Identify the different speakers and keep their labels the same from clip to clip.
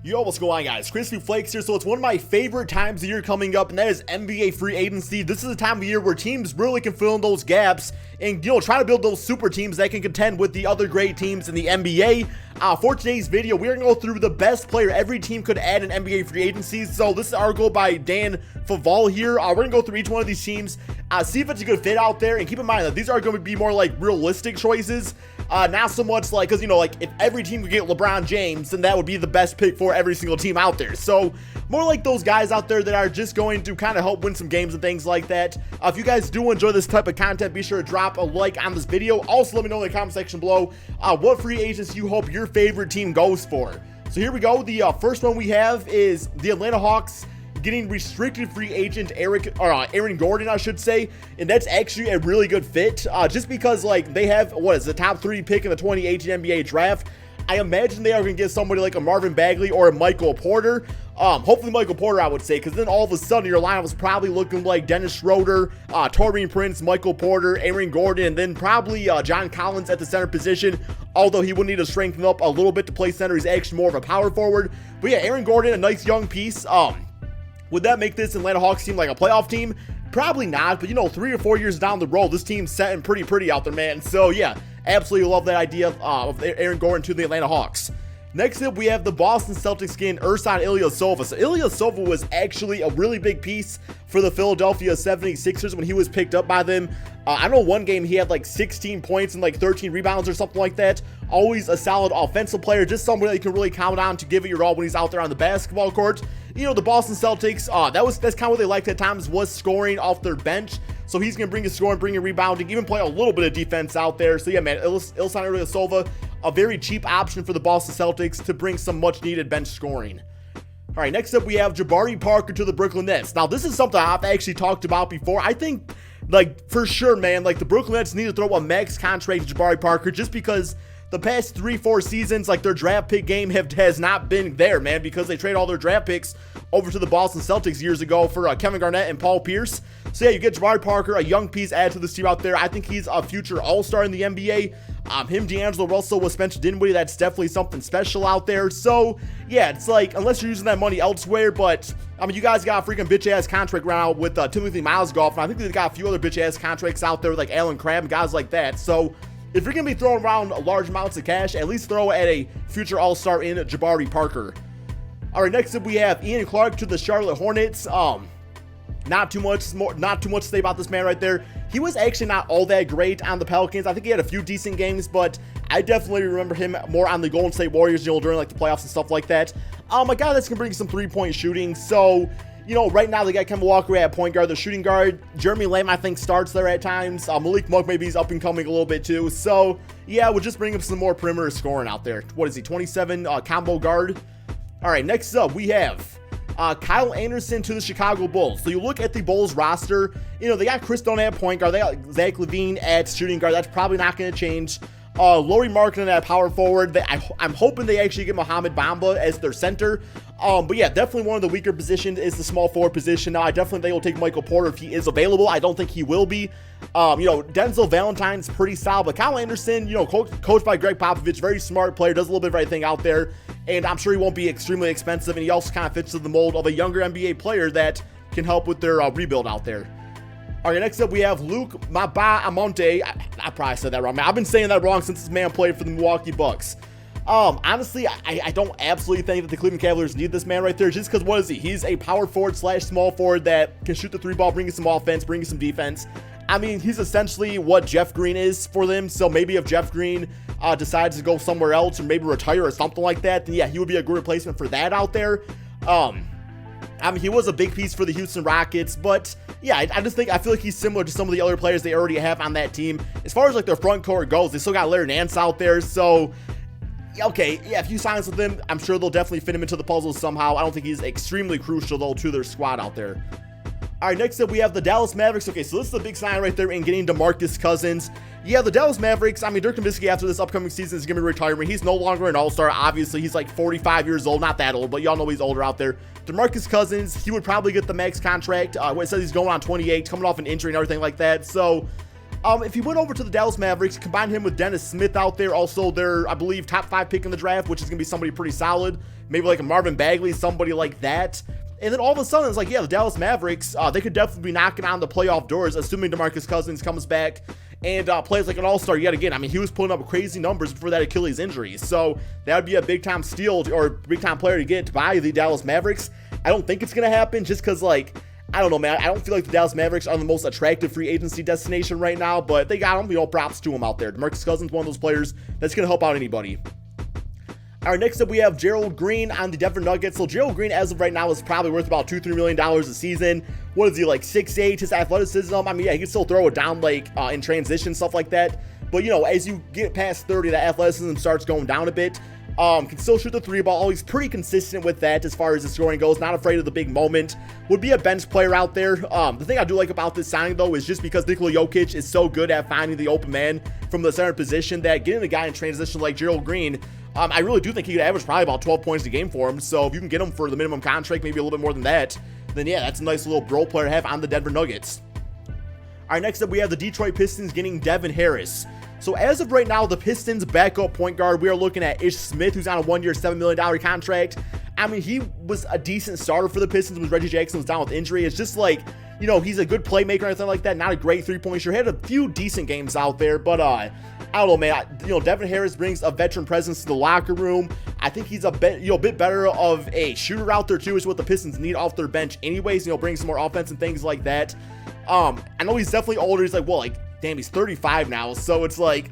Speaker 1: Yo, what's going on, guys? Crispy Flakes here. So it's one of my favorite times of year coming up, and that is NBA free agency. This is a time of year where teams really can fill in those gaps and, try to build those super teams that can contend with the other great teams in the NBA. For today's video, we're going to go through the best player every team could add in NBA free agency. So this is an article by Dan Faval here. We're going to go through each one of these teams, see if it's a good fit out there, and keep in mind that these are going to be more like realistic choices. Not so much like, because, if every team could get LeBron James, then that would be the best pick for every single team out there. So, more like those guys out there that are just going to kind of help win some games and things like that. If you guys do enjoy this type of content, be sure to drop a like on this video. Also, let me know in the comment section below what free agents you hope your favorite team goes for. So, here we go. The first one we have is the Atlanta Hawks getting restricted free agent Aaron Gordon, I should say, and that's actually a really good fit, just because they have the top 3 pick in the 2018 NBA draft. I imagine they are going to get somebody like a Marvin Bagley or a Michael Porter. Hopefully Michael Porter, I would say, because then all of a sudden your lineup is probably looking like Dennis Schroeder, Taurean Prince, Michael Porter, Aaron Gordon, and then probably John Collins at the center position, although he would need to strengthen up a little bit to play center. He's actually more of a power forward. But yeah, Aaron Gordon, a nice young piece. Would that make this Atlanta Hawks team like a playoff team? Probably not, but 3 or 4 years down the road, this team's setting pretty out there, man. So yeah, absolutely love that idea of Aaron Gordon to the Atlanta Hawks. Next up, we have the Boston Celtics getting Ersan Ilyasova. So Ilyasova was actually a really big piece for the Philadelphia 76ers when he was picked up by them. I know one game he had 16 points and 13 rebounds or something like that. Always a solid offensive player, just somebody that you can really count on to give it your all when he's out there on the basketball court. The Boston Celtics, that's kind of what they liked at times, was scoring off their bench. So he's going to bring a scoring, bring a rebounding, even play a little bit of defense out there. So yeah, man, Ersan Ilyasova, a very cheap option for the Boston Celtics to bring some much needed bench scoring. All right, next up we have Jabari Parker to the Brooklyn Nets. Now this is something I've actually talked about before. I think, for sure, man, the Brooklyn Nets need to throw a max contract to Jabari Parker, just because the past 3-4 seasons, their draft pick game has not been there, man, because they trade all their draft picks over to the Boston Celtics years ago for Kevin Garnett and Paul Pierce. So yeah, you get Jabari Parker, a young piece added to this team out there. I think he's a future all-star in the NBA. Him, D'Angelo Russell with Spencer Dinwiddie, that's definitely something special out there. So yeah, it's unless you're using that money elsewhere, but you guys got a freaking bitch-ass contract right now with Timothy Mozgov, and I think they've got a few other bitch-ass contracts out there with Alan Crabb and guys like that. So if you're going to be throwing around large amounts of cash, at least throw at a future all-star in Jabari Parker. All right, next up we have Ian Clark to the Charlotte Hornets. Not too much to say about this man right there. He was actually not all that great on the Pelicans. I think he had a few decent games, but I definitely remember him more on the Golden State Warriors, during the playoffs and stuff like that. A guy that's going to bring some three-point shooting. So, right now they got Kemba Walker at point guard, the shooting guard. Jeremy Lamb, I think, starts there at times. Malik Monk, maybe he's up and coming a little bit too. So, yeah, we'll just bring him some more perimeter scoring out there. What is he, 27 combo guard? All right, next up we have Kyle Anderson to the Chicago Bulls. So you look at the Bulls roster, they got Chris Dunn at point guard, they got Zach LaVine at shooting guard. That's probably not going to change. Lauri Markkanen at power forward. I'm hoping they actually get Mohamed Bamba as their center. But yeah, definitely one of the weaker positions is the small forward position. Now, I definitely think they'll take Michael Porter if he is available. I don't think he will be. Denzel Valentine's pretty solid, but Kyle Anderson, coached by Greg Popovich, very smart player, does a little bit of everything out there, and I'm sure he won't be extremely expensive, and he also kind of fits to the mold of a younger NBA player that can help with their rebuild out there. All right, next up we have Luke Mbah. I probably said that wrong, man. I've been saying that wrong since this man played for the Milwaukee Bucks. Honestly, I don't absolutely think that the Cleveland Cavaliers need this man right there, just because what is he? He's a power forward / small forward that can shoot the 3-ball, bring you some offense, bring you some defense. He's essentially what Jeff Green is for them. So maybe if Jeff Green decides to go somewhere else or maybe retire or something like that, then yeah, he would be a good replacement for that out there. He was a big piece for the Houston Rockets, but yeah, I feel like he's similar to some of the other players they already have on that team. As far as their front court goes, they still got Larry Nance out there, so okay, yeah, if you sign with them, I'm sure they'll definitely fit him into the puzzle somehow. I don't think he's extremely crucial, though, to their squad out there. All right, next up, we have the Dallas Mavericks. Okay, so this is a big sign right there in getting DeMarcus Cousins. Yeah, the Dallas Mavericks, Dirk Nowitzki after this upcoming season is going to be retiring. He's no longer an all-star. Obviously, he's 45 years old. Not that old, but y'all know he's older out there. DeMarcus Cousins, he would probably get the max contract. It says he's going on 28, coming off an injury and everything like that. So, If he went over to the Dallas Mavericks, combine him with Dennis Smith out there, also their, I believe, top 5 pick in the draft, which is going to be somebody pretty solid, maybe like a Marvin Bagley, somebody like that. And then all of a sudden, it's like, yeah, the Dallas Mavericks, they could definitely be knocking on the playoff doors, assuming DeMarcus Cousins comes back and plays like an all-star yet again. I mean, he was putting up crazy numbers before that Achilles injury. So that would be a big-time steal or big-time player to get by the Dallas Mavericks. I don't think it's going to happen just because, like, I don't know, man. I don't feel like the Dallas Mavericks are the most attractive free agency destination right now, but they got them. Props to them out there. DeMarcus Cousins, one of those players that's going to help out anybody. All right, next up we have Gerald Green on the Denver Nuggets. So Gerald Green, as of right now, is probably worth about $2-3 million a season. What is he, like 6'8"? His athleticism, I mean, yeah, he can still throw it down like in transition, stuff like that. But, as you get past 30, that athleticism starts going down a bit. Can still shoot the 3-ball. He's pretty consistent with that as far as the scoring goes. Not afraid of the big moment. Would be a bench player out there. The thing I do like about this signing, though, is just because Nikola Jokic is so good at finding the open man from the center position that getting a guy in transition like Gerald Green, I really do think he could average probably about 12 points a game for him. So if you can get him for the minimum contract, maybe a little bit more than that, then yeah, that's a nice little role player to have on the Denver Nuggets. All right, next up we have the Detroit Pistons getting Devin Harris. So as of right now, the Pistons backup point guard, we are looking at Ish Smith, who's on a 1-year, $7 million contract. I mean, he was a decent starter for the Pistons when Reggie Jackson was down with injury. It's just like, he's a good playmaker or anything like that. Not a great three-point shooter. Had a few decent games out there, but I don't know, man. Devin Harris brings a veteran presence to the locker room. I think he's a bit better of a shooter out there too, is what the Pistons need off their bench anyways. Bring some more offense and things like that. I know he's definitely older. He's like, damn, he's 35 now. So it's like,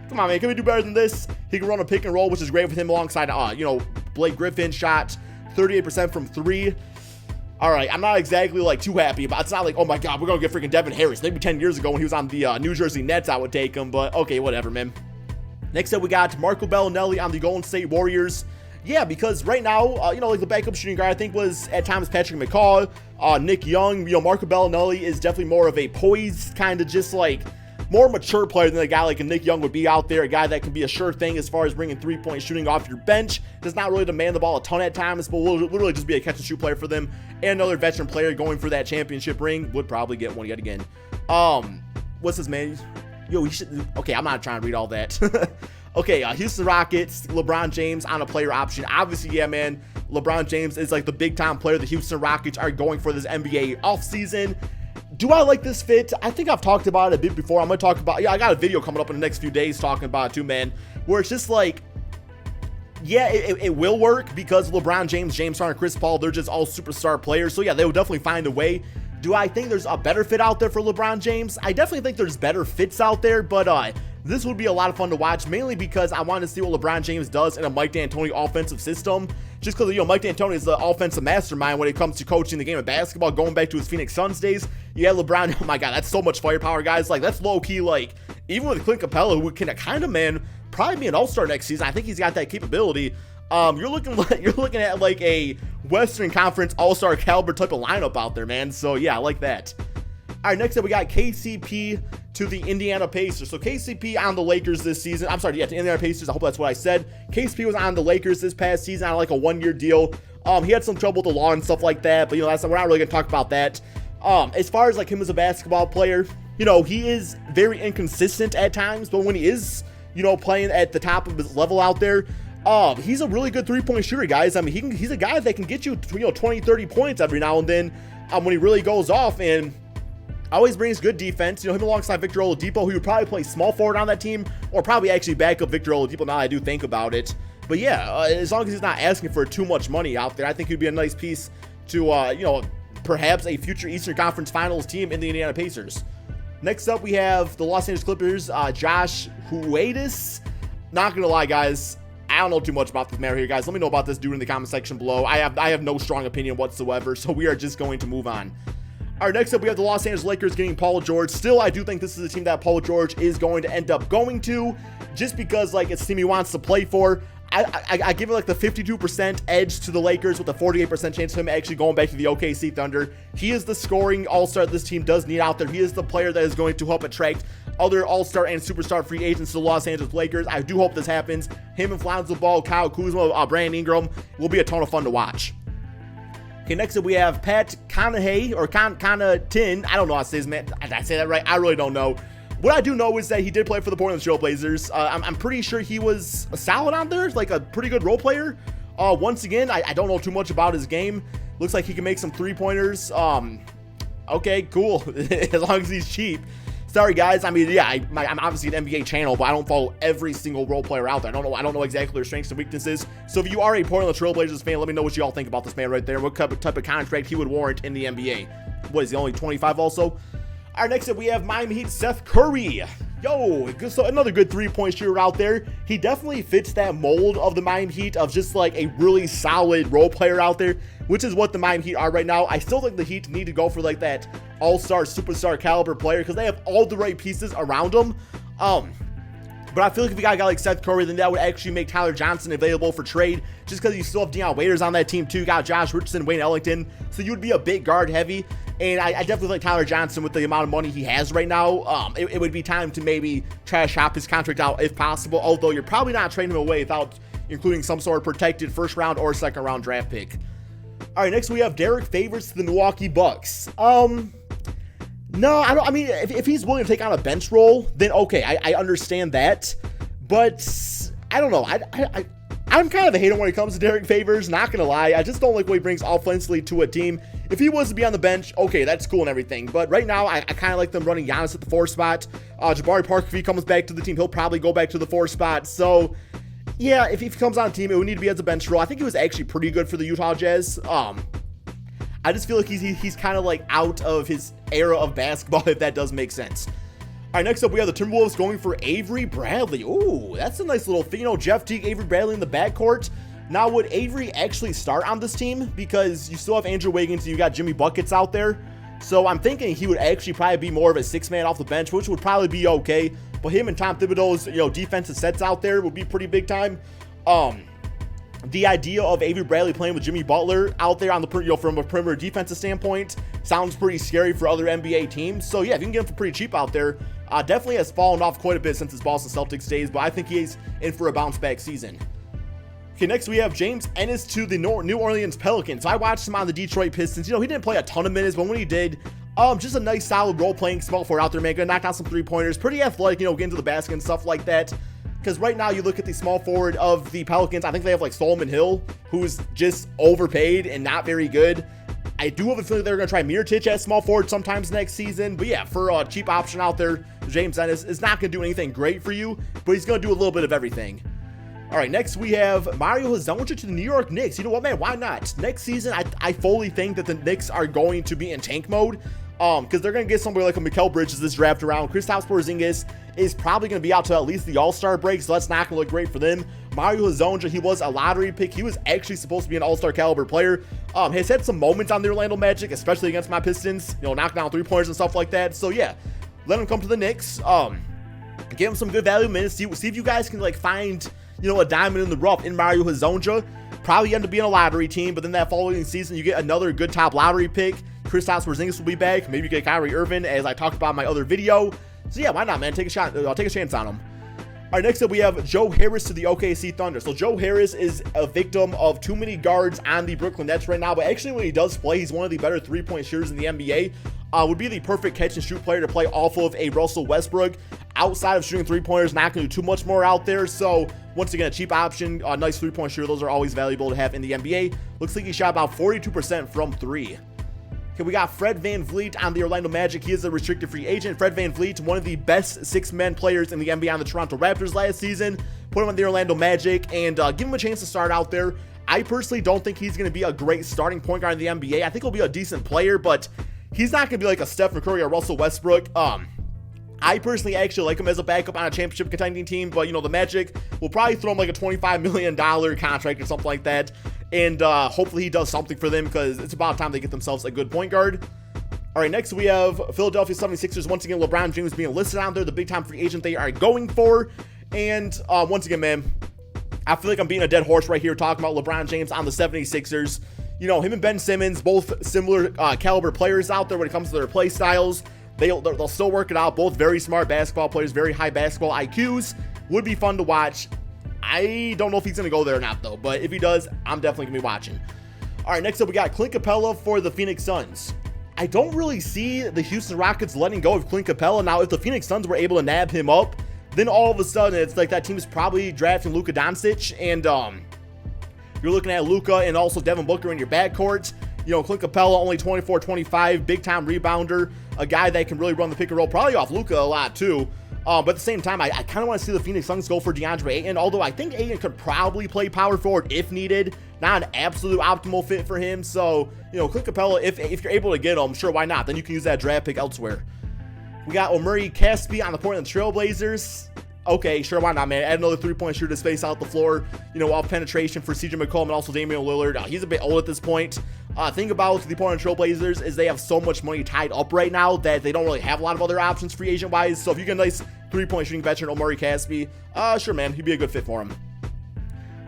Speaker 1: come on, man, can we do better than this? He can run a pick and roll, which is great with him alongside, Blake Griffin. Shot 38% from 3. All right, I'm not exactly too happy about it. It's not like, oh my God, we're going to get freaking Devin Harris. Maybe 10 years ago when he was on the New Jersey Nets, I would take him, but okay, whatever, man. Next up, we got Marco Belinelli on the Golden State Warriors. Yeah, because right now, the backup shooting guard, I think, was at times Patrick McCaw, Nick Young. Marco Belinelli is definitely more of a poised, kind of just more mature player than a guy like a Nick Young would be out there. A guy that can be a sure thing as far as bringing three-point shooting off your bench. Does not really demand the ball a ton at times, but will literally just be a catch-and-shoot player for them. And another veteran player going for that championship ring. Would probably get one yet again. What's his name? He should... Okay, I'm not trying to read all that. Okay, Houston Rockets, LeBron James on a player option. Obviously, yeah, man, LeBron James is the big-time player the Houston Rockets are going for this NBA offseason. Do I like this fit? I think I've talked about it a bit before. I'm going to talk about... Yeah, I got a video coming up in the next few days talking about it too, man, where it's just yeah, it will work because LeBron James, James Harden, Chris Paul, they're just all superstar players. So, yeah, they will definitely find a way. Do I think there's a better fit out there for LeBron James? I definitely think there's better fits out there, but this would be a lot of fun to watch, mainly because I want to see what LeBron James does in a Mike D'Antoni offensive system. Just because, Mike D'Antoni is the offensive mastermind when it comes to coaching the game of basketball, going back to his Phoenix Suns days. Yeah, LeBron, oh my God, that's so much firepower, guys. That's low-key, even with Clint Capella, who can kind of, man, probably be an all-star next season. I think he's got that capability. You're looking at a Western Conference all-star caliber type of lineup out there, man. So, yeah, I like that. All right, next up, we got KCP to the Indiana Pacers. So KCP on the Lakers this season. I'm sorry, yeah, to Indiana Pacers. I hope that's what I said. KCP was on the Lakers this past season on a 1-year deal. He had some trouble with the law and stuff like that, but we're not really gonna talk about that. As far as him as a basketball player, he is very inconsistent at times, but when he is, playing at the top of his level out there, he's a really good three-point shooter, guys. I mean, he's a guy that can get you, 20, 30 points every now and then when he really goes off, and always brings good defense. Him alongside Victor Oladipo, who would probably play small forward on that team, or probably actually back up Victor Oladipo now that I do think about it. But yeah, as long as he's not asking for too much money out there, I think he'd be a nice piece to, perhaps a future Eastern Conference Finals team in the Indiana Pacers. Next up, we have the Los Angeles Clippers, Josh Huertas. Not gonna lie, guys, I don't know too much about this matter here, guys. Let me know about this dude in the comment section below. I have no strong opinion whatsoever, so we are just going to move on. All right, next up, we have the Los Angeles Lakers getting Paul George. Still, I do think this is a team that Paul George is going to end up going to, just because, it's a team he wants to play for. I give it the 52% edge to the Lakers with a 48% chance of him actually going back to the OKC Thunder. He is the scoring all-star this team does need out there. He is the player that is going to help attract other all-star and superstar free agents to the Los Angeles Lakers. I do hope this happens. Him and Lonzo Ball, Kyle Kuzma, Brandon Ingram will be a ton of fun to watch. Okay, next up we have Pat Connaughton, or Connaughton. I don't know how to say his man. Did I say that right? I really don't know. What I do know is that he did play for the Portland Trail Blazers. I'm pretty sure he was a solid on there, like a pretty good role player. Once again, I don't know too much about his game. Looks like he can make some three-pointers. Okay, cool. As long as he's cheap. Sorry, guys. I mean, yeah, I'm obviously an NBA channel, but I don't follow every single role player out there. I don't know exactly their strengths and weaknesses. So if you are a Portland Trail Blazers fan, let me know what you all think about this man right there. What type of contract he would warrant in the NBA. What is he, only 25 also? All right, next up we have Miami Heat Seth Curry. Yo, so another good three-point shooter out there. He definitely fits that mold of the Miami Heat of just like a really solid role player out there, which is what the Miami Heat are right now. I still think the Heat need to go for like that all-star, superstar caliber player because they have all the right pieces around them. But I feel like if you got a guy like Seth Curry, then that would actually make Tyler Johnson available for trade just because you still have Deion Waiters on that team too. You got Josh Richardson, Wayne Ellington, so you would be a big guard heavy. And I definitely like Tyler Johnson with the amount of money he has right now. It would be time to maybe try to shop his contract out if possible, although you're probably not trading him away without including some sort of protected first round or second round draft pick. All right, next we have Derrick Favors to the Milwaukee Bucks. No, I mean, if he's willing to take on a bench role, then okay, I understand that. But I don't know. I'm kind of a hater when it comes to Derrick Favors, not going to lie. I just don't like what he brings offensively to a team. If he was to be on the bench, okay, that's cool and everything. But right now, I kind of like them running Giannis at the 4 spot. Jabari Parker, if he comes back to the team, he'll probably go back to the 4 spot. So, yeah, if he comes on a team, it would need to be as a bench role. I think he was actually pretty good for the Utah Jazz. I just feel like he's kind of like out of his era of basketball, if that does make sense. All right, next up, we have the Timberwolves going for Avery Bradley. Ooh, that's a nice little thing. You know, Jeff Teague, Avery Bradley in the backcourt. Now, would Avery actually start on this team? Because you still have Andrew Wiggins, and you got Jimmy Buckets out there. So I'm thinking he would actually probably be more of a 6-man off the bench, which would probably be okay. But him and Tom Thibodeau's, defensive sets out there would be pretty big time. The idea of Avery Bradley playing with Jimmy Butler out there on the from a perimeter defensive standpoint sounds pretty scary for other NBA teams. So yeah, if you can get him for pretty cheap out there, definitely has fallen off quite a bit since his Boston Celtics days, but I think he's in for a bounce back season. Okay, next we have James Ennis to the New Orleans Pelicans. I watched him on the Detroit Pistons. He didn't play a ton of minutes, but when he did, just a nice solid role playing small forward out there, man. Gonna knock down some 3-pointers, pretty athletic, get into the basket and stuff like that. Because right now you look at the small forward of the Pelicans, I think they have like Solomon Hill, who's just overpaid and not very good. I do have a feeling they're going to try Mirotic as small forward sometimes next season. But yeah, for a cheap option out there, James Ennis is not going to do anything great for you, but he's going to do a little bit of everything. All right, next we have Mario Hezonja to the New York Knicks. You know what, man? Why not? Next season, I fully think that the Knicks are going to be in tank mode. Because they're going to get somebody like a Mikal Bridges this draft around. Kristaps Porzingis is probably going to be out to at least the All-Star break, so that's not going to look great for them. Mario Hezonja, he was a lottery pick. He was actually supposed to be an All-Star caliber player. Has had some moments on the Orlando Magic, especially against my Pistons, knocking down 3-pointers and stuff like that. So yeah, let him come to the Knicks. Give him some good value minutes. See if you guys can like find a diamond in the rough in Mario Hezonja. Probably end up being a lottery team, but then that following season you get another good top lottery pick. Kristaps Porzingis will be back. Maybe you get Kyrie Irving, as I talked about in my other video. So yeah, why not, man? Take a shot. I'll take a chance on him. All right, next up we have Joe Harris to the OKC Thunder. So Joe Harris is a victim of too many guards on the Brooklyn Nets right now, but actually when he does play, he's one of the better 3-point shooters in the NBA. Would be the perfect catch and shoot player to play off of a Russell Westbrook. Outside of shooting 3-pointers, not going to do too much more out there. So once again, a cheap option, a nice 3-point shooter. Those are always valuable to have in the NBA. Looks like he shot about 42% from 3. Okay, we got Fred VanVleet on the Orlando Magic. He is a restricted free agent. Fred VanVleet, one of the best 6-man players in the NBA on the Toronto Raptors last season. Put him on the Orlando Magic and give him a chance to start out there. I personally don't think he's going to be a great starting point guard in the NBA. I think he'll be a decent player, but he's not going to be like a Stephen Curry or Russell Westbrook. I personally actually like him as a backup on a championship contending team, but the Magic will probably throw him like a $25 million contract or something like that. And hopefully he does something for them because it's about time they get themselves a good point guard. All right, next we have Philadelphia 76ers. Once again, LeBron James being listed on there, the big-time free agent they are going for. And once again, man, I feel like I'm being a dead horse right here talking about LeBron James on the 76ers. Him and Ben Simmons, both similar caliber players out there when it comes to their play styles. They'll still work it out. Both very smart basketball players, very high basketball IQs. Would be fun to watch. I don't know if he's going to go there or not, though. But if he does, I'm definitely going to be watching. All right, next up, we got Clint Capella for the Phoenix Suns. I don't really see the Houston Rockets letting go of Clint Capella. Now, if the Phoenix Suns were able to nab him up, then all of a sudden it's like that team's probably drafting Luka Doncic, and you're looking at Luka and also Devin Booker in your backcourt. You know, Clint Capella, only 24-25, big-time rebounder, a guy that can really run the pick and roll, probably off Luka a lot too. But at the same time, I kind of want to see the Phoenix Suns go for DeAndre Ayton, although I think Ayton could probably play power forward if needed. Not an absolute optimal fit for him. So, you know, Clint Capella, if you're able to get him, sure, why not? Then you can use that draft pick elsewhere. We got Omuri Caspi on the Portland Trailblazers. Okay, sure, why not, man? Add another three-point shooter to space out the floor, you know, off penetration for CJ McCollum and also Damian Lillard. He's a bit old at this point. Thing about the Portland Trailblazers is they have so much money tied up right now that they don't really have a lot of other options free agent-wise. So if you get a nice three-point shooting veteran, Omuri Caspi, sure, man, he'd be a good fit for him.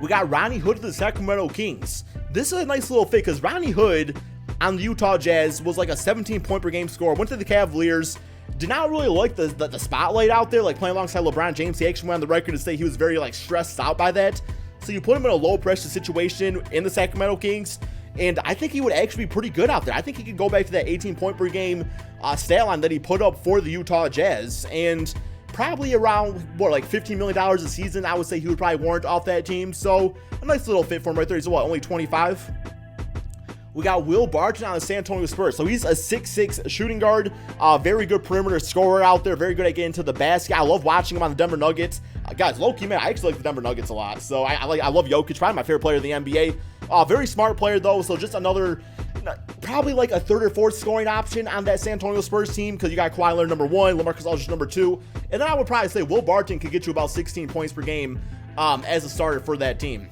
Speaker 1: We got Ronnie Hood of the Sacramento Kings. This is a nice little fit because Ronnie Hood on the Utah Jazz was like a 17-point per game scorer, went to the Cavaliers, did not really like the spotlight out there, like playing alongside LeBron James. He actually went on the record to say he was very like stressed out by that. So you put him in a low pressure situation in the Sacramento Kings, and I think he would actually be pretty good out there. I think he could go back to that 18-point per game stat line that he put up for the Utah Jazz, and probably around, what, like $15 million a season, I would say he would probably warrant off that team. So a nice little fit for him right there. He's what, only 25? We got Will Barton on the San Antonio Spurs. So he's a 6'6" shooting guard, very good perimeter scorer out there, very good at getting to the basket. I love watching him on the Denver Nuggets. Guys, low-key, man, I actually like the Denver Nuggets a lot. So I love Jokic, probably my favorite player in the NBA. Very smart player, though, so just another, probably like a third or fourth scoring option on that San Antonio Spurs team, because you got Kawhi Leonard number 1, LaMarcus Aldridge number 2, and then I would probably say Will Barton could get you about 16 points per game as a starter for that team.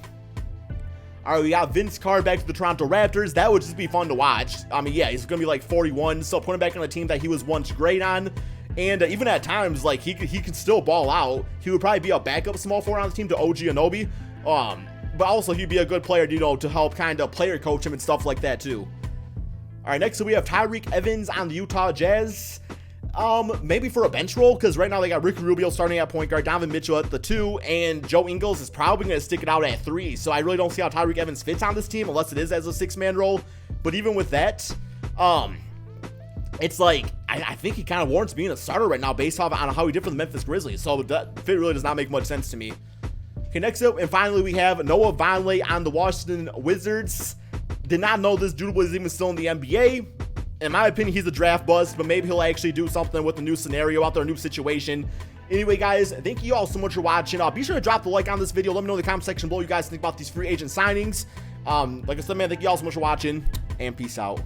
Speaker 1: All right, we got Vince Carter back to the Toronto Raptors. That would just be fun to watch. I mean, yeah, he's going to be like 41, so put him back on a team that he was once great on. And even at times, like, he could still ball out. He would probably be a backup small forward on the team to OG Anunoby. But also, he'd be a good player, you know, to help kind of player coach him and stuff like that, too. All right, next, so we have Tyreke Evans on the Utah Jazz. Maybe for a bench role, because right now they got Ricky Rubio starting at point guard, Donovan Mitchell at the 2, and Joe Ingles is probably going to stick it out at 3. So I really don't see how Tyreke Evans fits on this team unless it is as a 6-man role. But even with that, it's like, I think he kind of warrants being a starter right now based off on how he did for the Memphis Grizzlies. So that fit really does not make much sense to me. Okay, next up, and finally we have Noah Vonleh on the Washington Wizards. Did not know this dude was even still in the NBA. In my opinion, he's a draft bust, but maybe he'll actually do something with a new scenario out there, a new situation. Anyway, guys, thank you all so much for watching. Be sure to drop the like on this video. Let me know in the comment section below what you guys think about these free agent signings. Like I said, man, thank you all so much for watching, and peace out.